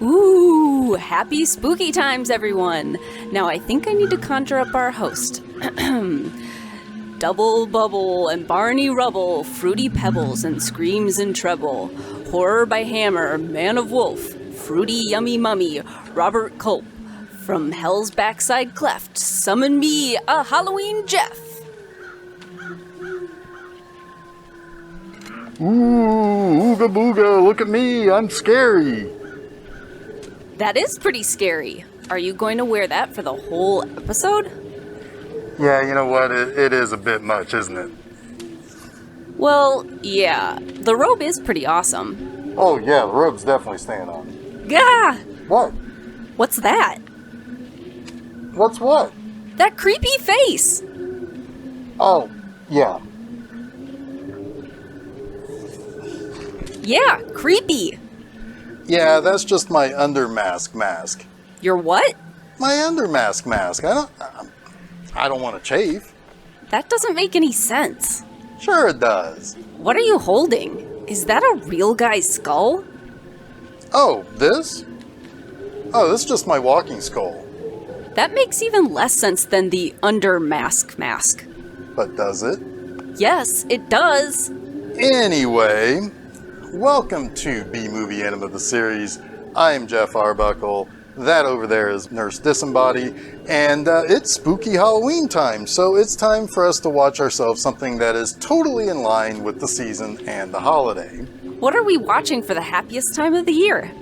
Ooh, happy spooky times, everyone! Now I think I need to conjure up our host. Double bubble and Barney Rubble, fruity pebbles and screams in treble. Horror by Hammer, Man of Wolf, fruity yummy mummy, Robert Culp. From hell's backside cleft, summon me, a Halloween Jeff. Ooh, ooga booga, look at me, I'm scary. That is pretty scary. Are you going to wear that for the whole episode? Yeah, you know what, it is a bit much, isn't it? Well, yeah, the robe is pretty awesome. Oh yeah, the robe's definitely staying on. Gah! What? What's that? What's what? That creepy face! Oh, yeah. Yeah, creepy. Yeah, that's just my under mask. Your what? My under mask. I don't want to chafe. That doesn't make any sense. Sure it does. What are you holding? Is that a real guy's skull? Oh, this? Oh, this is just my walking skull. That makes even less sense than the under mask. But does it? Yes, it does. Anyway, welcome to B-Movie Enema, the series. I'm Jeff Arbuckle. That over there is Nurse Disembody, and it's spooky Halloween time, so it's time for us to watch ourselves something that is totally in line with the season and the holiday. What are we watching for the happiest time of the year?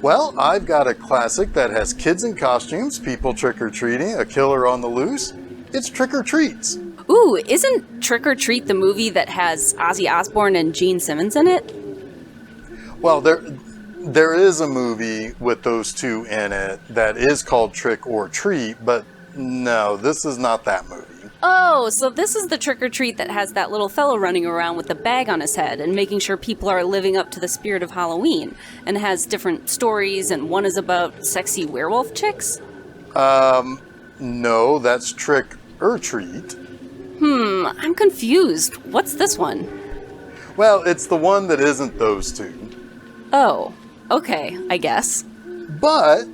Well, I've got a classic that has kids in costumes, people trick-or-treating, a killer on the loose. It's Trick or Treats. Ooh, isn't Trick or Treat the movie that has Ozzy Osbourne and Gene Simmons in it? Well, there is a movie with those two in it that is called Trick or Treat, but no, this is not that movie. Oh, so this is the Trick or Treat that has that little fellow running around with a bag on his head and making sure people are living up to the spirit of Halloween, and has different stories, and one is about sexy werewolf chicks? No, that's Trick or Treat. I'm confused. What's this one? Well, it's the one that isn't those two. Oh, okay, I guess. But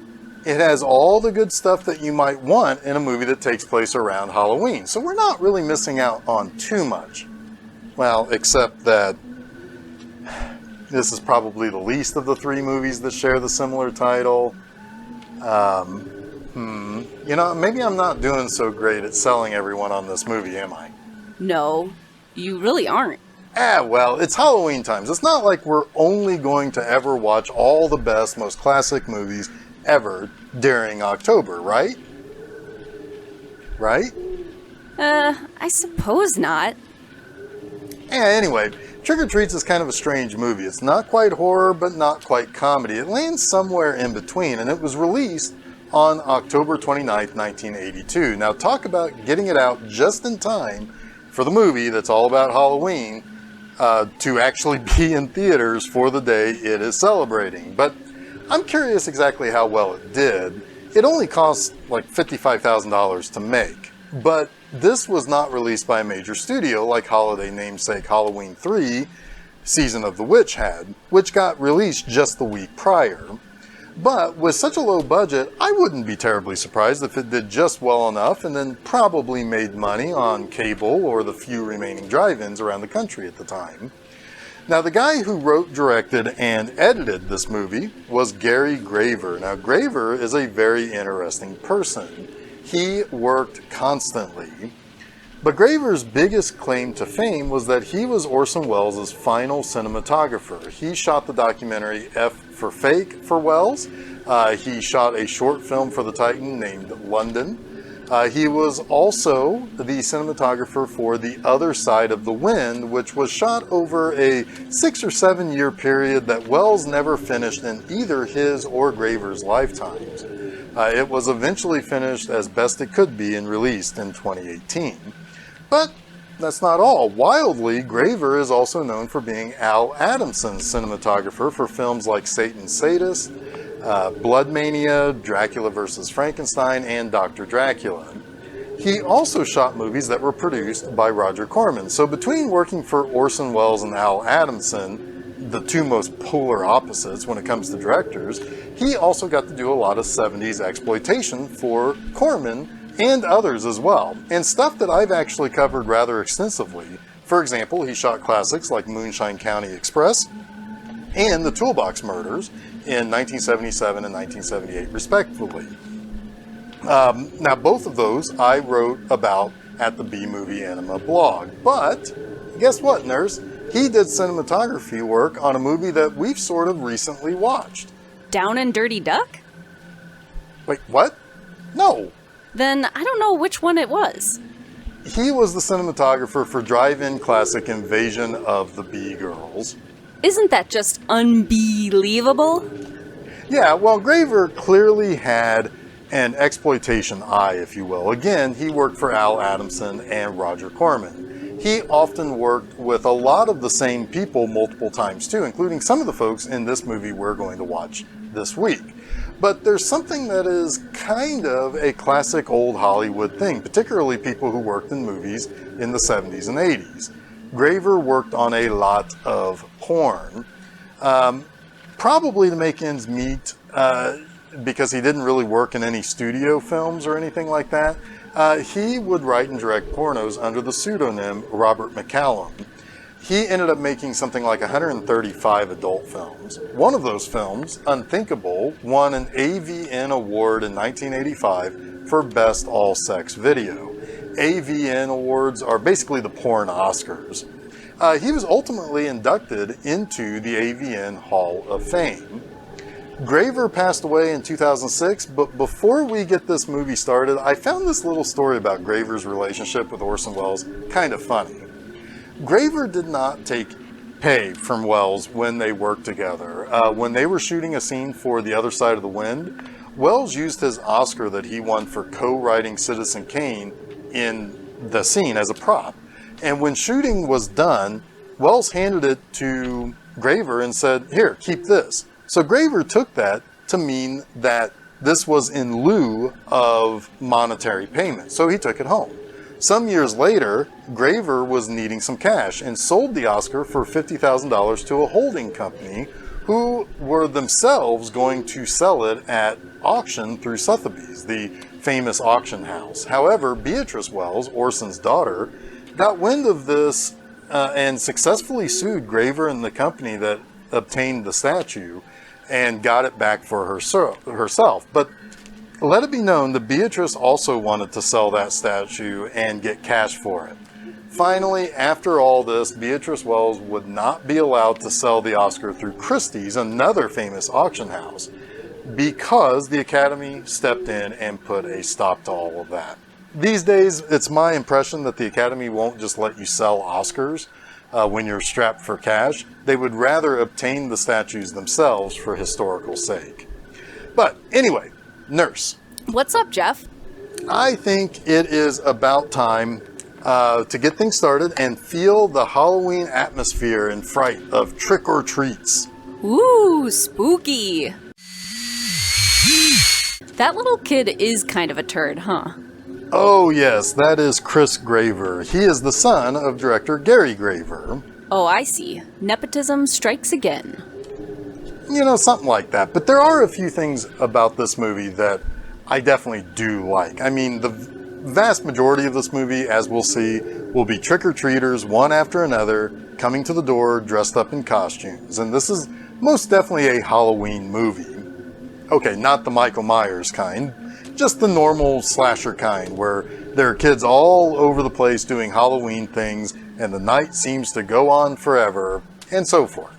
it has all the good stuff that you might want in a movie that takes place around Halloween. So we're not really missing out on too much. Well, except that this is probably the least of the three movies that share the similar title. You know, maybe I'm not doing so great at selling everyone on this movie, am I? No, you really aren't. Well, it's Halloween times. It's not like we're only going to ever watch all the best, most classic movies ever during October, right? Right? I suppose not. Anyway, Trick or Treats is kind of a strange movie. It's not quite horror, but not quite comedy. It lands somewhere in between, and it was released on October 29th, 1982. Now, talk about getting it out just in time for the movie that's all about Halloween to actually be in theaters for the day it is celebrating. But I'm curious exactly how well it did. It only cost like $55,000 to make, but this was not released by a major studio like holiday namesake Halloween 3 Season of the Witch had, which got released just the week prior. But with such a low budget, I wouldn't be terribly surprised if it did just well enough and then probably made money on cable or the few remaining drive-ins around the country at the time. Now, the guy who wrote, directed, and edited this movie was Gary Graver. Now, Graver is a very interesting person. He worked constantly. But Graver's biggest claim to fame was that he was Orson Welles' final cinematographer. He shot the documentary F for Fake for Welles. He shot a short film for the Titan named London. He was also the cinematographer for The Other Side of the Wind, which was shot over a 6 or 7 year period that Welles never finished in either his or Graver's lifetimes. It was eventually finished as best it could be and released in 2018. But that's not all. Wildly, Graver is also known for being Al Adamson's cinematographer for films like Satan's Sadist, Blood Mania, Dracula vs. Frankenstein, and Dr. Dracula. He also shot movies that were produced by Roger Corman. So between working for Orson Welles and Al Adamson, the two most polar opposites when it comes to directors, he also got to do a lot of 70s exploitation for Corman and others as well, and stuff that I've actually covered rather extensively. For example, he shot classics like Moonshine County Express and The Toolbox Murders in 1977 and 1978 respectively. Now both of those I wrote about at the B-Movie Enema blog, but guess what, Nurse? He did cinematography work on a movie that we've sort of recently watched. Down and Dirty Duck? Wait, what? No. Then I don't know which one it was. He was the cinematographer for drive-in classic Invasion of the Bee-Girls. Isn't that just unbelievable? Yeah, well, Graver clearly had an exploitation eye, if you will. Again, he worked for Al Adamson and Roger Corman. He often worked with a lot of the same people multiple times too, including some of the folks in this movie we're going to watch this week. But there's something that is kind of a classic old Hollywood thing, particularly people who worked in movies in the 70s and 80s. Graver worked on a lot of porn, probably to make ends meet, because he didn't really work in any studio films or anything like that. He would write and direct pornos under the pseudonym Robert McCallum. He ended up making something like 135 adult films. One of those films, Unthinkable, won an AVN award in 1985 for Best All-Sex Video. AVN awards are basically the porn Oscars. He was ultimately inducted into the AVN Hall of Fame. Graver passed away in 2006, but before we get this movie started, I found this little story about Graver's relationship with Orson Welles kind of funny. Graver did not take pay from Welles when they worked together. When they were shooting a scene for The Other Side of the Wind, Welles used his Oscar that he won for co-writing Citizen Kane in the scene as a prop. And when shooting was done, Welles handed it to Graver and said, "Here, keep this." So Graver took that to mean that this was in lieu of monetary payment, so he took it home. Some years later, Graver was needing some cash and sold the Oscar for $50,000 to a holding company who were themselves going to sell it at auction through Sotheby's, the famous auction house. However, Beatrice Welles, Orson's daughter, got wind of this and successfully sued Graver and the company that obtained the statue and got it back for herself. But let it be known that Beatrice also wanted to sell that statue and get cash for it. Finally, after all this, Beatrice Welles would not be allowed to sell the Oscar through Christie's, another famous auction house, because the Academy stepped in and put a stop to all of that. These days, it's my impression that the Academy won't just let you sell Oscars when you're strapped for cash. They would rather obtain the statues themselves for historical sake. But anyway, Nurse. What's up, Jeff? I think it is about time to get things started and feel the Halloween atmosphere and fright of trick or treats. Ooh, spooky. That little kid is kind of a turd, huh? Oh yes, that is Chris Graver. He is the son of director Gary Graver. Oh, I see. Nepotism strikes again. You know, something like that. But there are a few things about this movie that I definitely do like. I mean, the vast majority of this movie, as we'll see, will be trick-or-treaters, one after another, coming to the door dressed up in costumes. And this is most definitely a Halloween movie. Okay, not the Michael Myers kind, just the normal slasher kind, where there are kids all over the place doing Halloween things, and the night seems to go on forever, and so forth.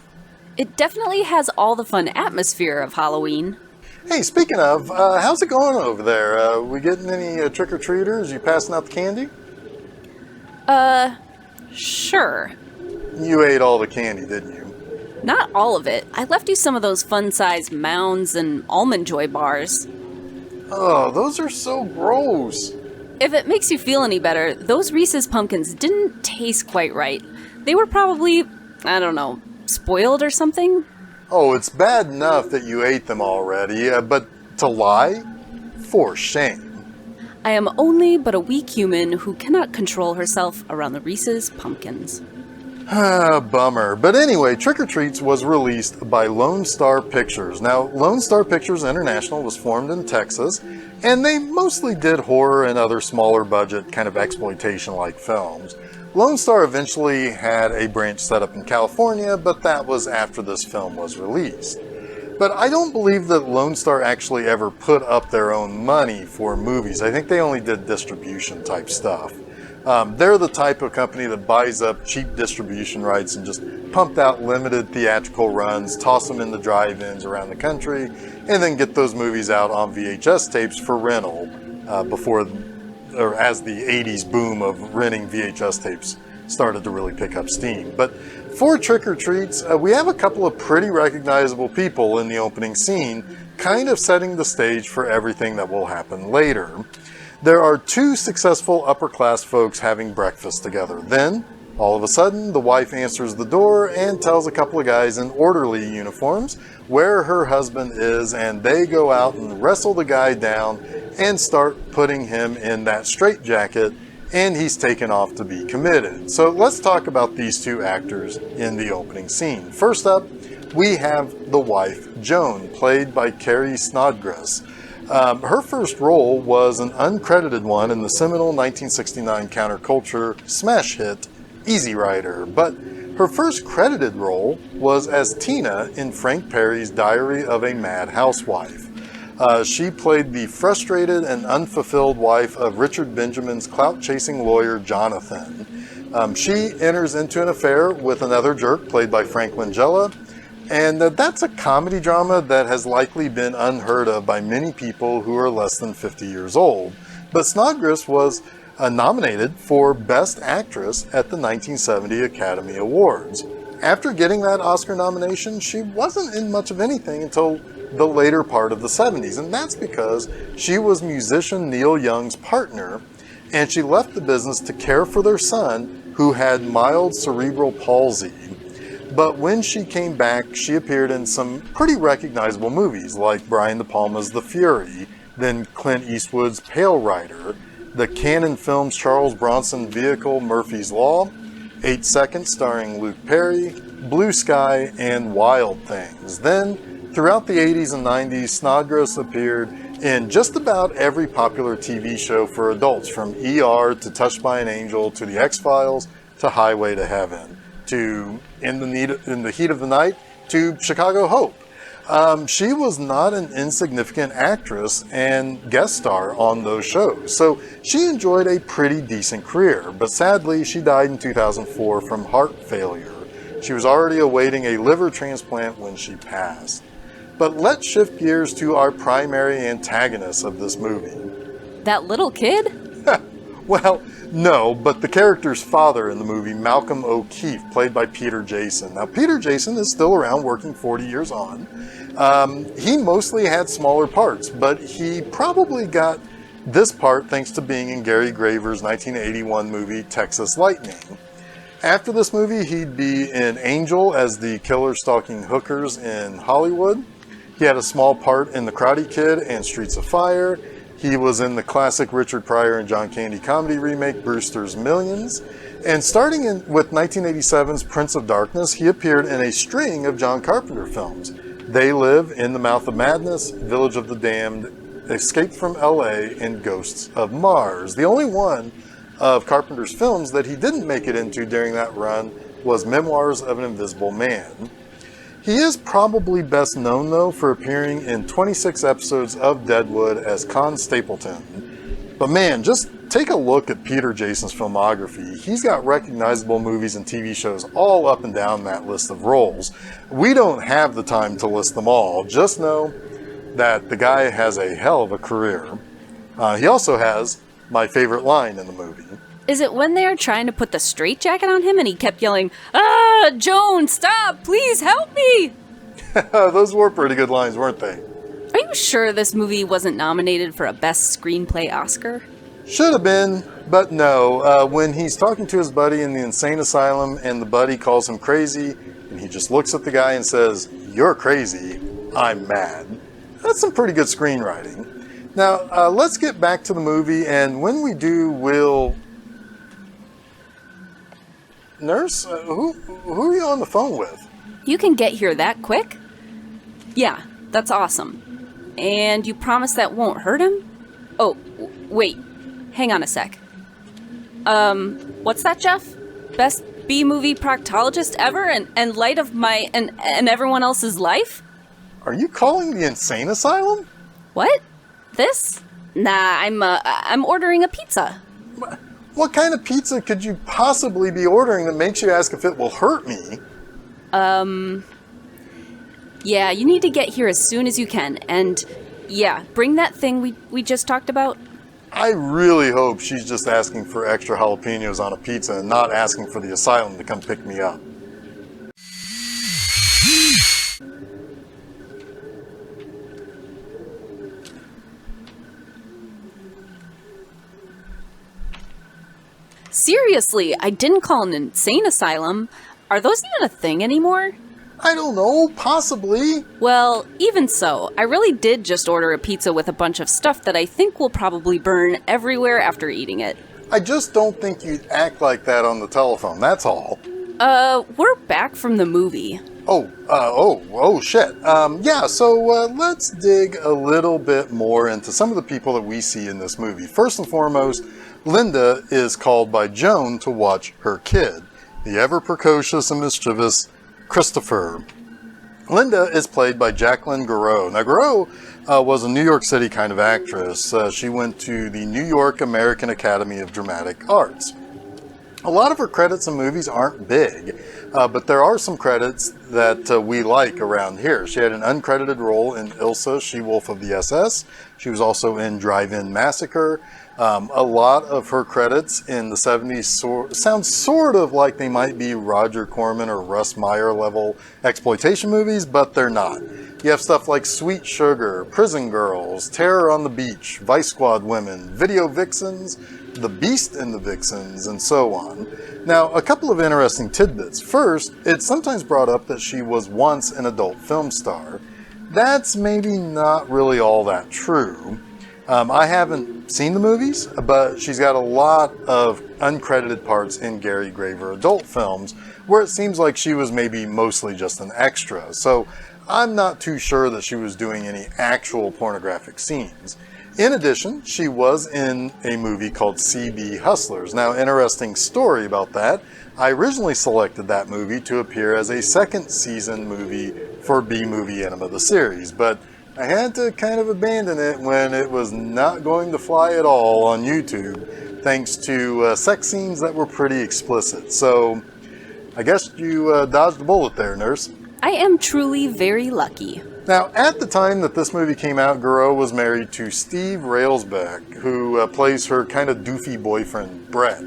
It definitely has all the fun atmosphere of Halloween. Hey, speaking of, how's it going over there? We getting any trick-or-treaters? You passing out the candy? Sure. You ate all the candy, didn't you? Not all of it. I left you some of those fun-sized mounds and Almond Joy bars. Oh, those are so gross. If it makes you feel any better, those Reese's pumpkins didn't taste quite right. They were probably, I don't know, spoiled or something? Oh, it's bad enough that you ate them already, but to lie? For shame. I am only but a weak human who cannot control herself around the Reese's pumpkins. Bummer. But anyway, Trick or Treats was released by Lone Star Pictures. Now, Lone Star Pictures International was formed in Texas, and they mostly did horror and other smaller budget kind of exploitation-like films. Lone Star eventually had a branch set up in California, but that was after this film was released. But I don't believe that Lone Star actually ever put up their own money for movies. I think they only did distribution type stuff. They're the type of company that buys up cheap distribution rights and just pumped out limited theatrical runs, toss them in the drive-ins around the country, and then get those movies out on VHS tapes for rental as the 80s boom of renting VHS tapes started to really pick up steam. But for Trick or Treats, we have a couple of pretty recognizable people in the opening scene, kind of setting the stage for everything that will happen later. There are two successful upper-class folks having breakfast together. Then, all of a sudden, the wife answers the door and tells a couple of guys in orderly uniforms where her husband is, and they go out and wrestle the guy down and start putting him in that straitjacket, and he's taken off to be committed. So let's talk about these two actors in the opening scene. First up, we have the wife, Joan, played by Carrie Snodgrass. Her first role was an uncredited one in the seminal 1969 counterculture smash hit Easy Rider, but her first credited role was as Tina in Frank Perry's Diary of a Mad Housewife. She played the frustrated and unfulfilled wife of Richard Benjamin's clout-chasing lawyer Jonathan. She enters into an affair with another jerk played by Frank Langella, and that's a comedy drama that has likely been unheard of by many people who are less than 50 years old. But Snodgrass was nominated for Best Actress at the 1970 Academy Awards. After getting that Oscar nomination, she wasn't in much of anything until the later part of the 70s, and that's because she was musician Neil Young's partner, and she left the business to care for their son, who had mild cerebral palsy. But when she came back, she appeared in some pretty recognizable movies like Brian De Palma's The Fury, then Clint Eastwood's Pale Rider, the Cannon Films Charles Bronson vehicle Murphy's Law, 8 Seconds starring Luke Perry, Blue Sky, and Wild Things. Then, throughout the 80s and 90s, Snodgrass appeared in just about every popular TV show for adults, from ER to Touched by an Angel to The X-Files to Highway to Heaven to In the Heat of the Night to Chicago Hope. She was not an insignificant actress and guest star on those shows, so she enjoyed a pretty decent career, but sadly she died in 2004 from heart failure. She was already awaiting a liver transplant when she passed. But let's shift gears to our primary antagonist of this movie. That little kid? Well, no, but the character's father in the movie, Malcolm O'Keefe, played by Peter Jason. Now, Peter Jason is still around, working 40 years on. He mostly had smaller parts, but he probably got this part thanks to being in Gary Graver's 1981 movie, Texas Lightning. After this movie, he'd be in Angel as the killer stalking hookers in Hollywood. He had a small part in The Karate Kid and Streets of Fire. He was in the classic Richard Pryor and John Candy comedy remake, Brewster's Millions. And starting with 1987's Prince of Darkness, he appeared in a string of John Carpenter films. They Live, In the Mouth of Madness, Village of the Damned, Escape from L.A., and Ghosts of Mars. The only one of Carpenter's films that he didn't make it into during that run was Memoirs of an Invisible Man. He is probably best known, though, for appearing in 26 episodes of Deadwood as Con Stapleton. But man, just take a look at Peter Jason's filmography. He's got recognizable movies and TV shows all up and down that list of roles. We don't have the time to list them all. Just know that the guy has a hell of a career. He also has my favorite line in the movie. Is it when they are trying to put the straitjacket on him and he kept yelling, "Ah, Joan, stop, please help me"? Those were pretty good lines, weren't they? Are you sure this movie wasn't nominated for a Best Screenplay Oscar? Should have been, but no. When he's talking to his buddy in the insane asylum and the buddy calls him crazy, and he just looks at the guy and says, "You're crazy, I'm mad." That's some pretty good screenwriting. Now, let's get back to the movie, and when we do, we'll... Nurse, who are you on the phone with? You can get here that quick? Yeah, that's awesome. And you promise that won't hurt him? Oh, wait. Hang on a sec. What's that, Jeff? Best B-movie proctologist ever and light of my and everyone else's life? Are you calling the insane asylum? What? This? Nah, I'm ordering a pizza. What kind of pizza could you possibly be ordering that makes you ask if it will hurt me? Yeah, you need to get here as soon as you can, and yeah, bring that thing we just talked about. I really hope she's just asking for extra jalapenos on a pizza and not asking for the asylum to come pick me up. Seriously, I didn't call an insane asylum. Are those even a thing anymore? I don't know, possibly. Well, even so, I really did just order a pizza with a bunch of stuff that I think will probably burn everywhere after eating it. I just don't think you'd act like that on the telephone, that's all. We're back from the movie. Oh, shit. Yeah, so let's dig a little bit more into some of the people that we see in this movie. First and foremost, Linda is called by Joan to watch her kid, the ever-precocious and mischievous Christopher. Linda is played by Jacqueline Gouraud. Now, Gouraud was a New York City kind of actress. She went to the New York American Academy of Dramatic Arts. A lot of her credits in movies aren't big, but there are some credits that we like around here. She had an uncredited role in Ilsa, She-Wolf of the SS. She was also in Drive-In Massacre. A lot of her credits in the 70s sound sort of like they might be Roger Corman or Russ Meyer level exploitation movies, but they're not. You have stuff like Sweet Sugar, Prison Girls, Terror on the Beach, Vice Squad Women, Video Vixens, The Beast and the Vixens, and so on. Now, a couple of interesting tidbits. First, it's sometimes brought up that she was once an adult film star. That's maybe not really all that true. I haven't seen the movies, but she's got a lot of uncredited parts in Gary Graver adult films where it seems like she was maybe mostly just an extra. So I'm not too sure that she was doing any actual pornographic scenes. In addition, she was in a movie called CB Hustlers. Now, interesting story about that. I originally selected that movie to appear as a second season movie for B-Movie Enema the series, but I had to kind of abandon it when it was not going to fly at all on YouTube, thanks to sex scenes that were pretty explicit. So, I guess you dodged the bullet there, nurse. I am truly very lucky. Now, at the time that this movie came out, Gouraud was married to Steve Railsback, who plays her kind of doofy boyfriend, Brett.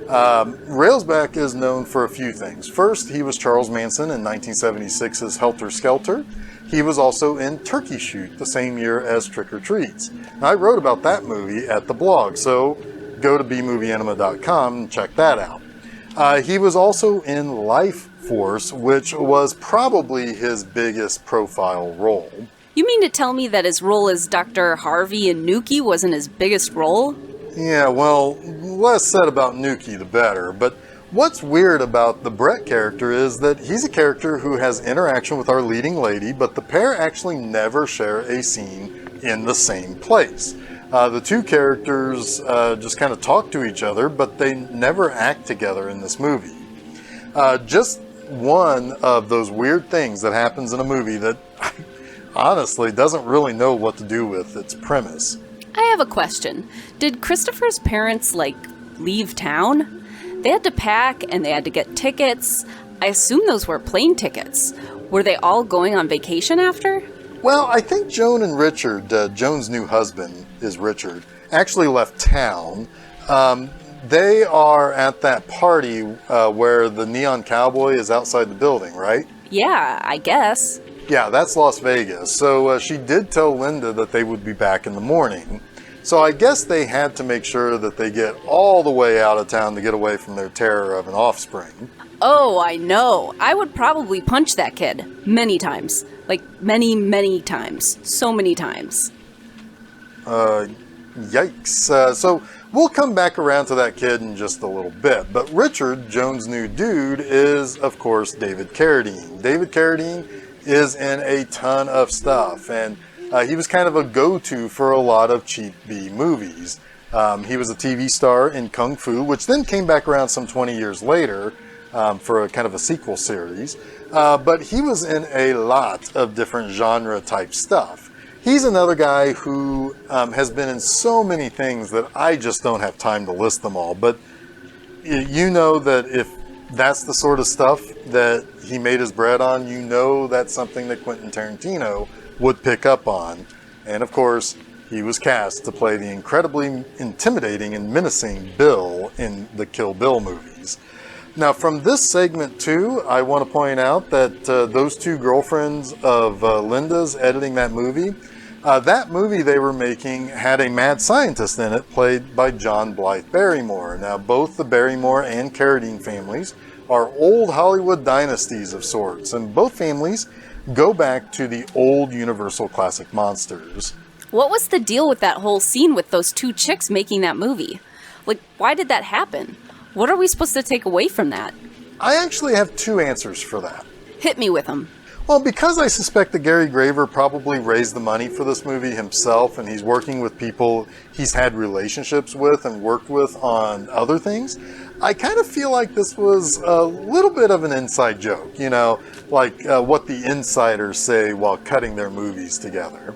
Railsback is known for a few things. First, he was Charles Manson in 1976's Helter Skelter. He was also in Turkey Shoot the same year as Trick or Treats. Now, I wrote about that movie at the blog, so go to bmovieenema.com and check that out. He was also in Life Force, which was probably his biggest profile role. You mean to tell me that his role as Dr. Harvey in Nuki wasn't his biggest role? Yeah, well, less said about Nuki the better, but what's weird about the Brett character is that he's a character who has interaction with our leading lady, but the pair actually never share a scene in the same place. The two characters just kind of talk to each other, but they never act together in this movie. Just one of those weird things that happens in a movie that honestly doesn't really know what to do with its premise. I have a question. Did Christopher's parents, leave town? They had to pack and they had to get tickets. I assume those were plane tickets. Were they all going on vacation after? Well, I think Joan and Richard, Joan's new husband is Richard, actually left town. They are at that party where the neon cowboy is outside the building, right? Yeah, I guess. Yeah, that's Las Vegas. So she did tell Linda that they would be back in the morning. So I guess they had to make sure that they get all the way out of town to get away from their terror of an offspring. Oh, I know. I would probably punch that kid. Many times. Many, many times. So many times. Yikes. So we'll come back around to that kid in just a little bit. But Richard, Joan's new dude, is, of course, David Carradine. David Carradine is in a ton of stuff, and he was kind of a go-to for a lot of cheap B movies. He was a TV star in Kung Fu, which then came back around some 20 years later for a kind of a sequel series. But he was in a lot of different genre type stuff. He's another guy who has been in so many things that I just don't have time to list them all. But you know that if that's the sort of stuff that he made his bread on, you know that's something that Quentin Tarantino would pick up on. And of course, he was cast to play the incredibly intimidating and menacing Bill in the Kill Bill movies. Now, from this segment too, I want to point out that those two girlfriends of Linda's editing that movie they were making had a mad scientist in it, played by John Blythe Barrymore. Now, both the Barrymore and Carradine families are old Hollywood dynasties of sorts, and both families go back to the old Universal classic monsters. What was the deal with that whole scene with those two chicks making that movie? Like, why did that happen? What are we supposed to take away from that? I actually have two answers for that. Hit me with them. Well, because I suspect that Gary Graver probably raised the money for this movie himself, and he's working with people he's had relationships with and worked with on other things, I kind of feel like this was a little bit of an inside joke, you know, like what the insiders say while cutting their movies together.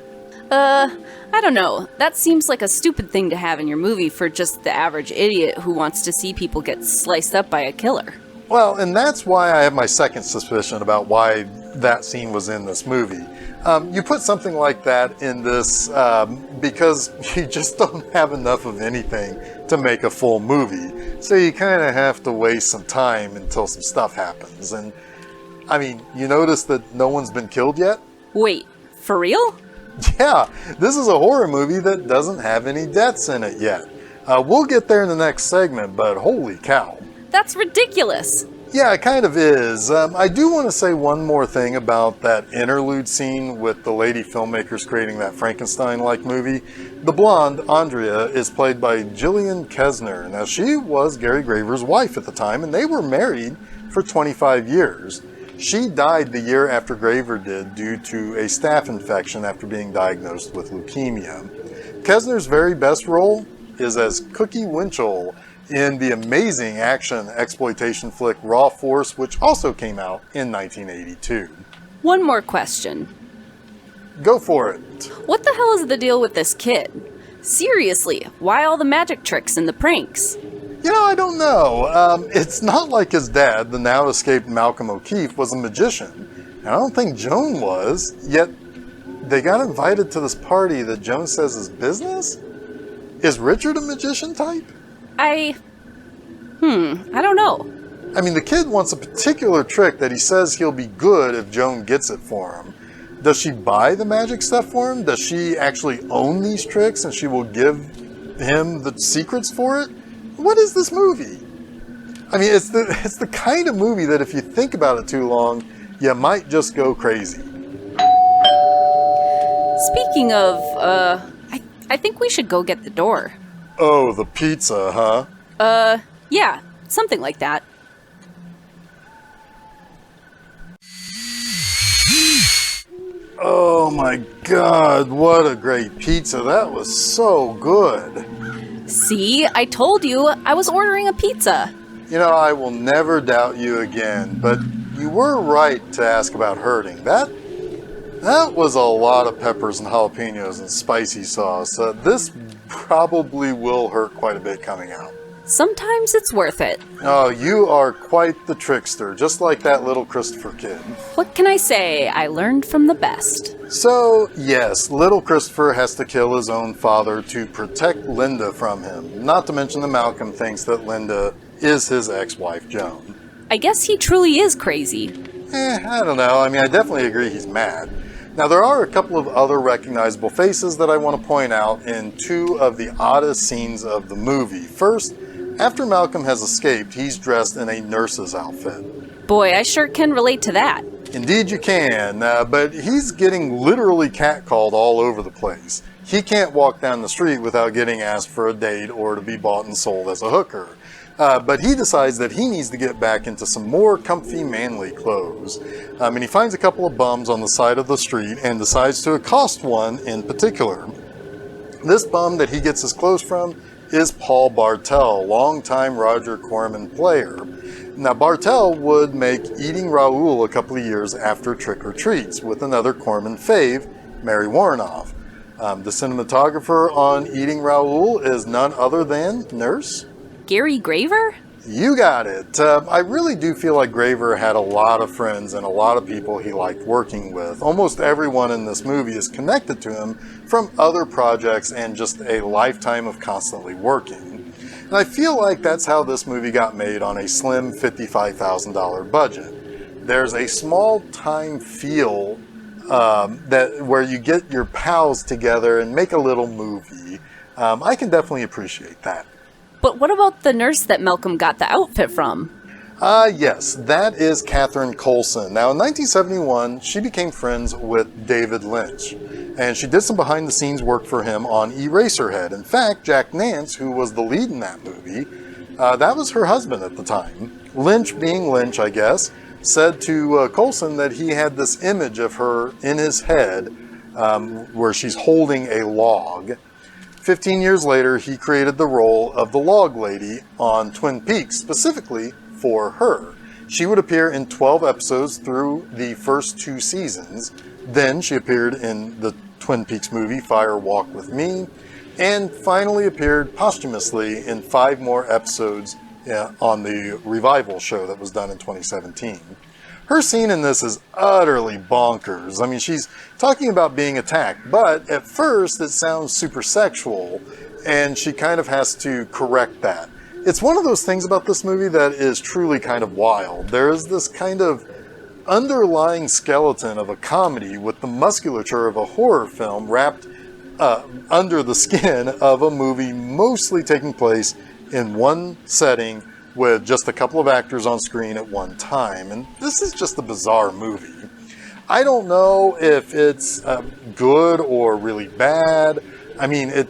I don't know. That seems like a stupid thing to have in your movie for just the average idiot who wants to see people get sliced up by a killer. Well, and that's why I have my second suspicion about why that scene was in this movie. You put something like that in this because you just don't have enough of anything to make a full movie. So you kind of have to waste some time until some stuff happens. And, I mean, you notice that no one's been killed yet? Wait, for real? Yeah, this is a horror movie that doesn't have any deaths in it yet. We'll get there in the next segment, but holy cow. That's ridiculous. Yeah, it kind of is. I do want to say one more thing about that interlude scene with the lady filmmakers creating that Frankenstein-like movie. The blonde, Andrea, is played by Gillian Kessner. Now, she was Gary Graver's wife at the time, and they were married for 25 years. She died the year after Graver did due to a staph infection after being diagnosed with leukemia. Kessner's very best role is as Cookie Winchell in the amazing action exploitation flick Raw Force, which also came out in 1982. One more question. Go for it. What the hell is the deal with this kid? Seriously, why all the magic tricks and the pranks? You know, I don't know. It's not like his dad, the now escaped Malcolm O'Keefe, was a magician. And I don't think Joan was, yet they got invited to this party that Joan says is business? Is Richard a magician type? I don't know. I mean, the kid wants a particular trick that he says he'll be good if Joan gets it for him. Does she buy the magic stuff for him? Does she actually own these tricks and she will give him the secrets for it? What is this movie? I mean, it's the kind of movie that if you think about it too long, you might just go crazy. Speaking of, I think we should go get the door. Oh, the pizza, huh? Yeah, something like that. Oh my God, what a great pizza. That was so good. See, I told you, I was ordering a pizza. You know, I will never doubt you again, but you were right to ask about hurting. That was a lot of peppers and jalapenos and spicy sauce. This probably will hurt quite a bit coming out. Sometimes it's worth it. Oh, you are quite the trickster, just like that little Christopher kid. What can I say? I learned from the best. So, yes, little Christopher has to kill his own father to protect Linda from him. Not to mention that Malcolm thinks that Linda is his ex-wife, Joan. I guess he truly is crazy. I don't know. I mean, I definitely agree he's mad. Now, there are a couple of other recognizable faces that I want to point out in two of the oddest scenes of the movie. First, after Malcolm has escaped, he's dressed in a nurse's outfit. Boy, I sure can relate to that. Indeed you can, but he's getting literally catcalled all over the place. he can't walk down the street without getting asked for a date or to be bought and sold as a hooker. But he decides that he needs to get back into some more comfy, manly clothes. And he finds a couple of bums on the side of the street and decides to accost one in particular. This bum that he gets his clothes from is Paul Bartel, longtime Roger Corman player. Now, Bartel would make Eating Raoul a couple of years after Trick or Treats with another Corman fave, Mary Warnoff. The cinematographer on Eating Raoul is none other than Nurse Gary Graver? You got it. I really do feel like Graver had a lot of friends and a lot of people he liked working with. Almost everyone in this movie is connected to him from other projects and just a lifetime of constantly working. And I feel like that's how this movie got made on a slim $55,000 budget. There's a small time feel where you get your pals together and make a little movie. I can definitely appreciate that. But what about the nurse that Malcolm got the outfit from? Yes, that is Catherine Coulson. Now, in 1971, she became friends with David Lynch, and she did some behind-the-scenes work for him on Eraserhead. In fact, Jack Nance, who was the lead in that movie, that was her husband at the time. Lynch, being Lynch, I guess, said to Coulson that he had this image of her in his head where she's holding a log. 15 years later, he created the role of the Log Lady on Twin Peaks, specifically for her. She would appear in 12 episodes through the first 2 seasons. Then she appeared in the Twin Peaks movie Fire Walk with Me, and finally appeared posthumously in 5 more episodes on the revival show that was done in 2017. Her scene in this is utterly bonkers. I mean, she's talking about being attacked, but at first it sounds super sexual, and she kind of has to correct that. It's one of those things about this movie that is truly kind of wild. There is this kind of underlying skeleton of a comedy with the musculature of a horror film wrapped under the skin of a movie mostly taking place in one setting with just a couple of actors on screen at one time. And this is just a bizarre movie. I don't know if it's good or really bad. I mean, it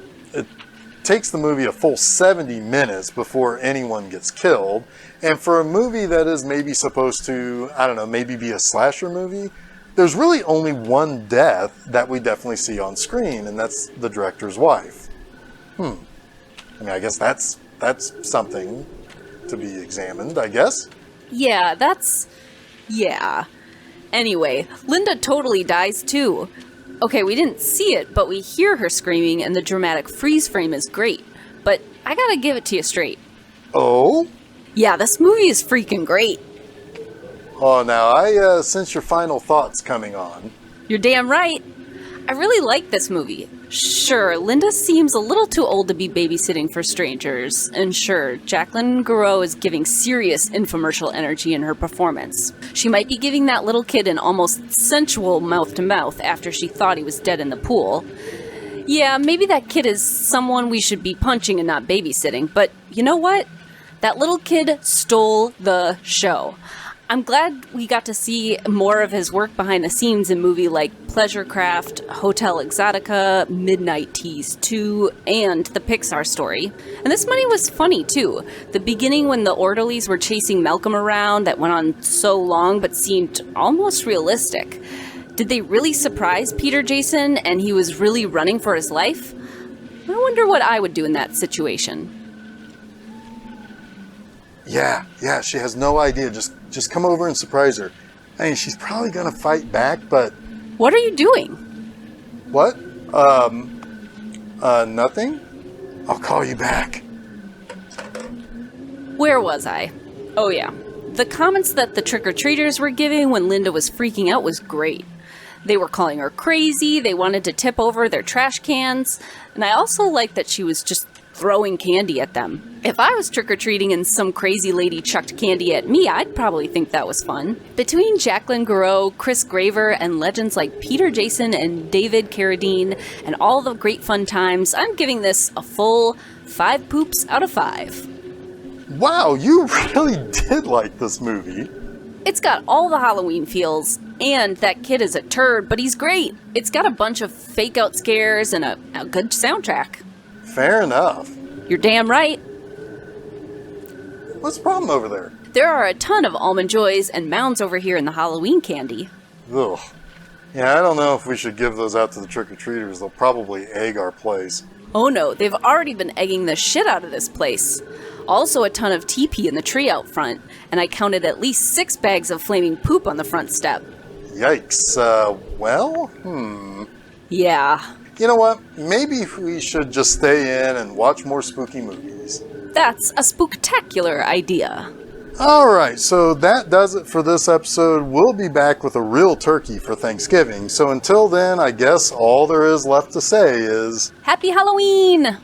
takes the movie a full 70 minutes before anyone gets killed. And for a movie that is maybe supposed to, I don't know, maybe be a slasher movie, there's really only one death that we definitely see on screen, and that's the director's wife. I mean, I guess that's something to be examined, I guess. Yeah. Anyway, Linda totally dies too. Okay, we didn't see it, but we hear her screaming, and the dramatic freeze frame is great. But I gotta give it to you straight. Oh? Yeah, this movie is freaking great. Oh, now I sense your final thoughts coming on. You're damn right. I really like this movie. Sure, Linda seems a little too old to be babysitting for strangers. And sure, Jacqueline Gouraud is giving serious infomercial energy in her performance. She might be giving that little kid an almost sensual mouth-to-mouth after she thought he was dead in the pool. Yeah, maybe that kid is someone we should be punching and not babysitting, but you know what? That little kid stole the show. I'm glad we got to see more of his work behind the scenes in movies like Pleasurecraft, Hotel Exotica, Midnight Tease 2, and The Pixar Story. And this money was funny too. The beginning when the orderlies were chasing Malcolm around that went on so long but seemed almost realistic. Did they really surprise Peter Jason and he was really running for his life? I wonder what I would do in that situation. Yeah, she has no idea. Just come over and surprise her. I mean, she's probably gonna fight back, but... What are you doing? What? Nothing? I'll call you back. Where was I? Oh yeah. The comments that the trick-or-treaters were giving when Linda was freaking out was great. They were calling her crazy, they wanted to tip over their trash cans, and I also liked that she was just throwing candy at them. If I was trick-or-treating and some crazy lady chucked candy at me, I'd probably think that was fun. Between Jacqueline Gouraud, Chris Graver, and legends like Peter Jason and David Carradine, and all the great fun times, I'm giving this a full 5 poops out of 5. Wow, you really did like this movie. It's got all the Halloween feels, And that kid is a turd, but he's great. It's got a bunch of fake-out scares and a good soundtrack. Fair enough. You're damn right. What's the problem over there? There are a ton of Almond Joys and Mounds over here in the Halloween candy. Ugh. Yeah, I don't know if we should give those out to the trick-or-treaters. They'll probably egg our place. Oh no, they've already been egging the shit out of this place. Also a ton of TP in the tree out front, and I counted at least 6 bags of flaming poop on the front step. Yikes. Yeah. You know what? Maybe we should just stay in and watch more spooky movies. That's a spooktacular idea. Alright, so that does it for this episode. We'll be back with a real turkey for Thanksgiving. So until then, I guess all there is left to say is... Happy Halloween!